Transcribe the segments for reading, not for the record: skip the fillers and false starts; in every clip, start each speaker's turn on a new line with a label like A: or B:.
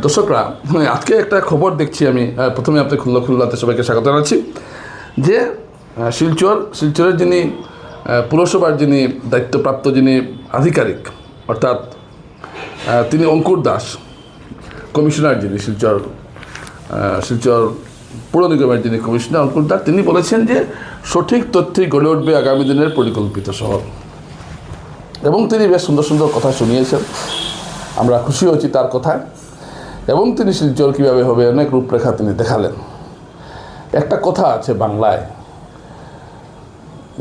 A: দর্শকরা, আজকে একটা খবর দেখছি আমি। প্রথমে আপনি খুলনাতে সবাইকে স্বাগত জানাচ্ছি যে শিলচরের যিনি পুরসভার যিনি দায়িত্বপ্রাপ্ত যিনি আধিকারিক, অর্থাৎ তিনি অঙ্কুর দাস, কমিশনার যিনি শিলচর পৌর নিগমের যিনি কমিশনার অঙ্কুর দাস, তিনি বলেছেন যে সঠিক তথ্যেই গড়ে উঠবে আগামী দিনের পরিকল্পিত শহর। এবং তিনি বেশ সুন্দর সুন্দর কথা শুনিয়েছেন, আমরা খুশি হয়েছি তার কথায়। এবং তিনি শিলচর কীভাবে হবে অনেক রূপরেখা তিনি দেখালেন। একটা কথা আছে বাংলায়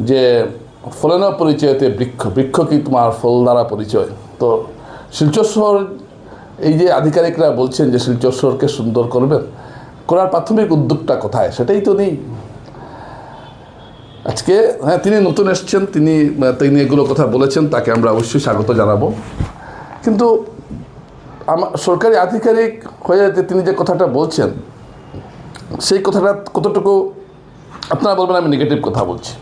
A: যে ফলে না পরিচয়তে বৃক্ষ, বৃক্ষ কি তোমার ফল দ্বারা পরিচয়। তো শিলচর শহর, এই যে আধিকারিকরা বলছেন যে শিলচর শহরকে সুন্দর করবেন, করার প্রাথমিক উদ্যোগটা কোথায় সেটাই তো নেই। আজকে তিনি নতুন এসছেন, তিনি এগুলো কথা বলেছেন, তাকে আমরা অবশ্যই স্বাগত জানাবো। কিন্তু সরকারি আধিকারিক হয়ে যে তিনি যে কথাটা বলছেন, সেই কথাটা কতটুকু আপনারা বলবেন আমি নেগেটিভ কথা বলছি।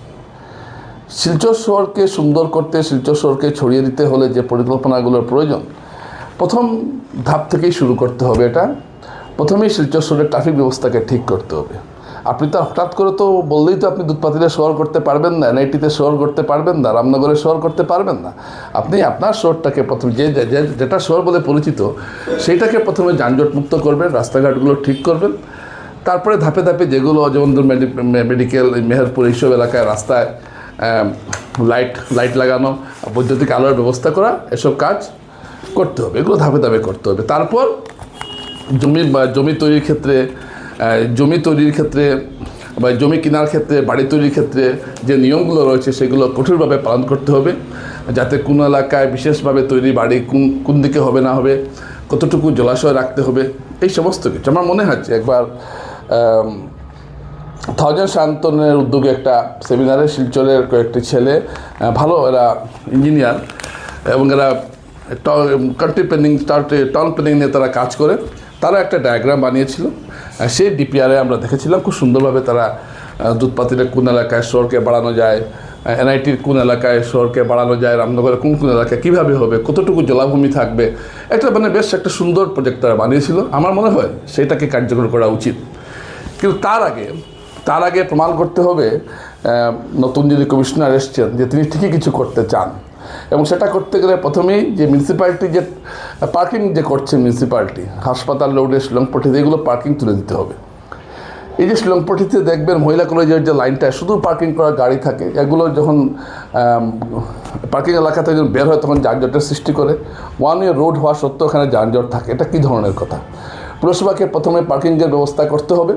A: শিলচর শহরকে সুন্দর করতে, শিলচর শহরকে ছড়িয়ে দিতে হলে যে পরিকল্পনাগুলোর প্রয়োজন, প্রথম ধাপ থেকেই শুরু করতে হবে। এটা প্রথমেই শিলচর শহরের ট্রাফিক ব্যবস্থাকে ঠিক করতে হবে। আপনি তো হঠাৎ করে তো বললেই তো আপনি দুধপাতিলে শহর করতে পারবেন না, এনআইটিতে শহর করতে পারবেন না, রামনগরে শহর করতে পারবেন না। আপনি আপনার শহরটাকে প্রথমে যেটা শহর বলে পরিচিত সেইটাকে প্রথমে যানজট মুক্ত করবেন, রাস্তাঘাটগুলো ঠিক করবেন। তারপরে ধাপে ধাপে যেগুলো, যেমন মেডিকেল, মেহেরপুর, এইসব এলাকায় রাস্তায় লাইট লাগানো, বৈদ্যুতিক আলোর ব্যবস্থা করা, এসব কাজ করতে হবে। এগুলো ধাপে ধাপে করতে হবে। তারপর জমি তৈরির ক্ষেত্রে বা জমি কেনার ক্ষেত্রে, বাড়ি তৈরির ক্ষেত্রে যে নিয়মগুলো রয়েছে সেগুলো কঠোরভাবে পালন করতে হবে, যাতে কোন এলাকায় বিশেষভাবে তৈরি বাড়ি কোন দিকে হবে না হবে, কতটুকু জলাশয় রাখতে হবে, এই সমস্ত কিছু। আমার মনে হচ্ছে একবার থাউজেন্ড শান্তনের উদ্যোগে একটা সেমিনারে শিলচরের কয়েকটি ছেলে, ভালো এরা ইঞ্জিনিয়ার এবং এরা কান্ট্রি প্ল্যানিং, টাউন প্ল্যানিং নিয়ে তারা কাজ করে, তারা একটা ডায়াগ্রাম বানিয়েছিল। সেই ডিপিআরে আমরা দেখেছিলাম খুব সুন্দরভাবে তারা দুধপাতিলের কোন এলাকায় শহরকে বাড়ানো যায়, এনআইটির কোন এলাকায় শহরকে বাড়ানো যায়, রামনগরের কোন এলাকায় কীভাবে হবে, কতটুকু জলাভূমি থাকবে, একটা বেশ একটা সুন্দর প্রজেক্ট তারা বানিয়েছিল। আমার মনে হয় সেইটাকে কার্যকর করা উচিত। কিন্তু তার আগে প্রমাণ করতে হবে নতুন যিনি কমিশনার এসছেন যে তিনি ঠিকই কিছু করতে চান। এবং সেটা করতে গেলে প্রথমেই যে মিউনিসিপ্যালিটি যে পার্কিং যে করছে, মিউনিসিপ্যালিটি হাসপাতাল রোডে, শিলংপট্টিতে, এগুলো পার্কিং তুলে দিতে হবে। এই যে শিলংপট্টিতে দেখবেন মহিলা কলেজের যে লাইনটায় শুধু পার্কিং করা গাড়ি থাকে, এগুলো যখন পার্কিং এলাকা থেকে যখন বের হয় তখন যানজটের সৃষ্টি করে। ওয়ান ওয়ে রোড হওয়া সত্ত্বেও ওখানে যানজট থাকে, এটা কী ধরনের কথা। পুরসভাকে প্রথমে পার্কিংয়ের ব্যবস্থা করতে হবে,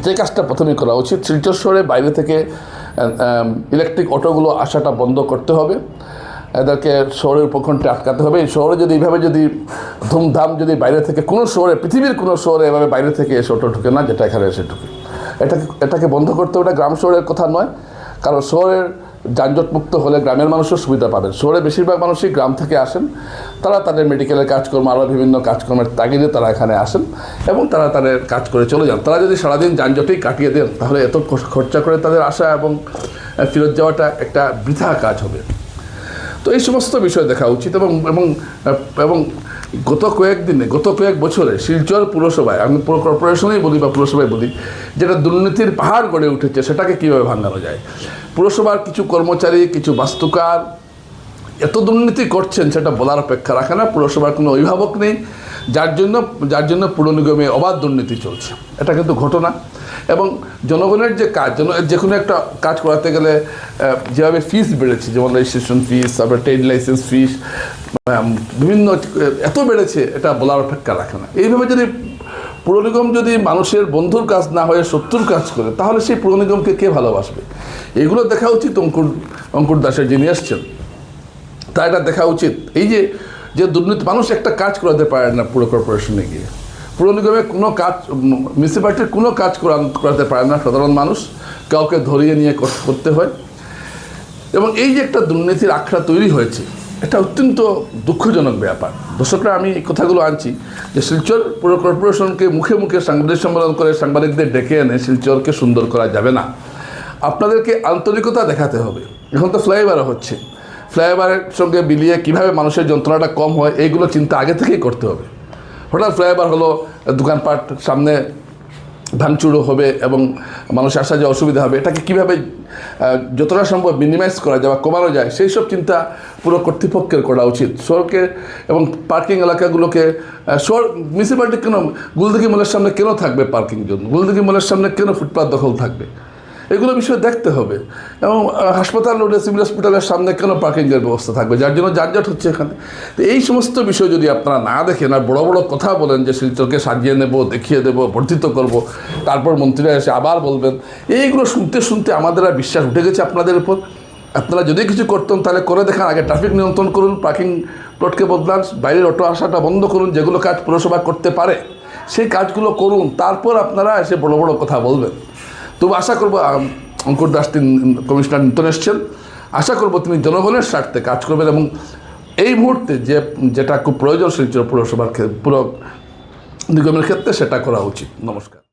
A: যে কাজটা প্রথমে করা উচিত। শিলচর শহরে বাইরে থেকে ইলেকট্রিক অটোগুলো আসাটা বন্ধ করতে হবে, এদেরকে শহরের উপকণ্ঠে আটকাতে হবে। এই শহরে যদি এইভাবে যদি ধুমধাম যদি বাইরে থেকে কোনো শহরে, পৃথিবীর কোনো শহরে এভাবে বাইরে থেকে এসে অটো ঢুকে না, যেটা এখানে এসে ঢুকে, এটাকে বন্ধ করতে হবে। এটা গ্রাম শহরের কথা নয়, কারণ শহরের যানজট মুক্ত হলে গ্রামের মানুষও সুবিধা পাবেন। শহরে বেশিরভাগ মানুষই গ্রাম থেকে আসেন, তারা তাদের মেডিকেলের কাজকর্ম, আরও বিভিন্ন কাজকর্মের তাগিদে তারা এখানে আসেন এবং তারা তাদের কাজ করে চলে যান। তারা যদি সারাদিন যানজটেই কাটিয়ে দেন তাহলে এত খরচা করে তাদের আসা এবং ফেরত যাওয়াটা একটা বৃথা কাজ হবে। তো এই সমস্ত বিষয় দেখা উচিত। এবং গত কয়েক বছরে শিলচর পুরসভায়, আমি পুরো কর্পোরেশনেই বলি বা পুরসভায় বলি, যেটা দুর্নীতির পাহাড় গড়ে উঠেছে, সেটাকে কীভাবে ভাঙানো যায়। পুরসভার কিছু কর্মচারী, কিছু বাস্তুকার এত দুর্নীতি করছেন সেটা বলার অপেক্ষা রাখে না। পুরসভার কোনো অভিভাবক নেই, যার জন্য পুর নিগমে অবাধ দুর্নীতি চলছে। এটা কিন্তু ঘটনা। এবং জনগণের যে কাজ, যে কোনো একটা কাজ করাতে গেলে যেভাবে ফিস বেড়েছে, যেমন রেজিস্ট্রেশন ফিস, তারপরে ট্রেড লাইসেন্স ফিস, বিভিন্ন এত বেড়েছে, এটা বলার অপেক্ষা রাখে না। এইভাবে যদি পুর নিগম যদি মানুষের বন্ধুর কাজ না হয়ে শত্রুর কাজ করে, তাহলে সেই পুর নিগমকে কে ভালোবাসবে? এগুলো দেখা উচিত অঙ্কুর দাসের যিনি এসছেন, তা এটা দেখা উচিত। এই যে দুর্নীতি, মানুষ একটা কাজ করাতে পারে না পুরো কর্পোরেশনে গিয়ে, পুর নিগমে কোনো কাজ, মিউনিসিপ্যালিটির কোনো কাজ করাতে পারে না সাধারণ মানুষ, কাউকে ধরিয়ে নিয়ে করতে হয়। এবং এই যে একটা দুর্নীতির আখড়া তৈরি হয়েছে, এটা অত্যন্ত দুঃখজনক ব্যাপার। দর্শকরা, আমি এই কথাগুলো আনছি যে শিলচর পুর কর্পোরেশনকে মুখে মুখে সাংবাদিক সম্মেলন করে সাংবাদিকদের ডেকে এনে শিলচরকে সুন্দর করা যাবে না। আপনাদেরকে আন্তরিকতা দেখাতে হবে। এখন তো ফ্লাইওভার হচ্ছে, ফ্লাইওভারের সঙ্গে মিলিয়ে কীভাবে মানুষের যন্ত্রণাটা কম হয়, এইগুলো চিন্তা আগে থেকেই করতে হবে। হঠাৎ ফ্লাইওভার হলো, দোকানপাট সামনে ভাঙচুরও হবে এবং মানুষের আসা যাওয়া অসুবিধা হবে। এটাকে কীভাবে যতটা সম্ভব মিনিমাইজ করা যায় বা কমানো যায় সেই সব চিন্তা পুরো কর্তৃপক্ষের করা উচিত। শহরকে এবং পার্কিং এলাকাগুলোকে শহর মিউনিসিপ্যালিটি কেন গুলদিঘি মলের সামনে কেন থাকবে পার্কিং জোন, গুলদিঘি মলের সামনে কেন ফুটপাত দখল থাকবে, এগুলো বিষয়ে দেখতে হবে। এবং হাসপাতাল রোডে সিভিল হসপিটালের সামনে কেন পার্কিংয়ের ব্যবস্থা থাকবে, যার জন্য যানজট হচ্ছে এখানে। তো এই সমস্ত বিষয় যদি আপনারা না দেখেন আর বড় বড় কথা বলেন যে শিলচরকে সাজিয়ে নেব, দেখিয়ে দেবো, বর্ধিত করব, তারপর মন্ত্রীরা এসে আবার বলবেন, এইগুলো শুনতে শুনতে আমাদের আর বিশ্বাস উঠে গেছে আপনাদের উপর। আপনারা যদি কিছু করতেন তাহলে করে দেখান, আগে ট্রাফিক নিয়ন্ত্রণ করুন, পার্কিং প্লটকে বদলান, বাইরের অটো আসাটা বন্ধ করুন, যেগুলো কাজ পুরসভা করতে পারে সেই কাজগুলো করুন, তারপর আপনারা এসে বড় বড় কথা বলবেন। তবু আশা করবো অঙ্কুর দাস কমিশনার নতুন এসছেন, আশা করবো তিনি জনগণের স্বার্থে কাজ করবেন এবং এই মুহূর্তে যেটা খুব প্রয়োজন শিলচর পুরসভার পুরো নিগমের ক্ষেত্রে সেটা করা উচিত। নমস্কার।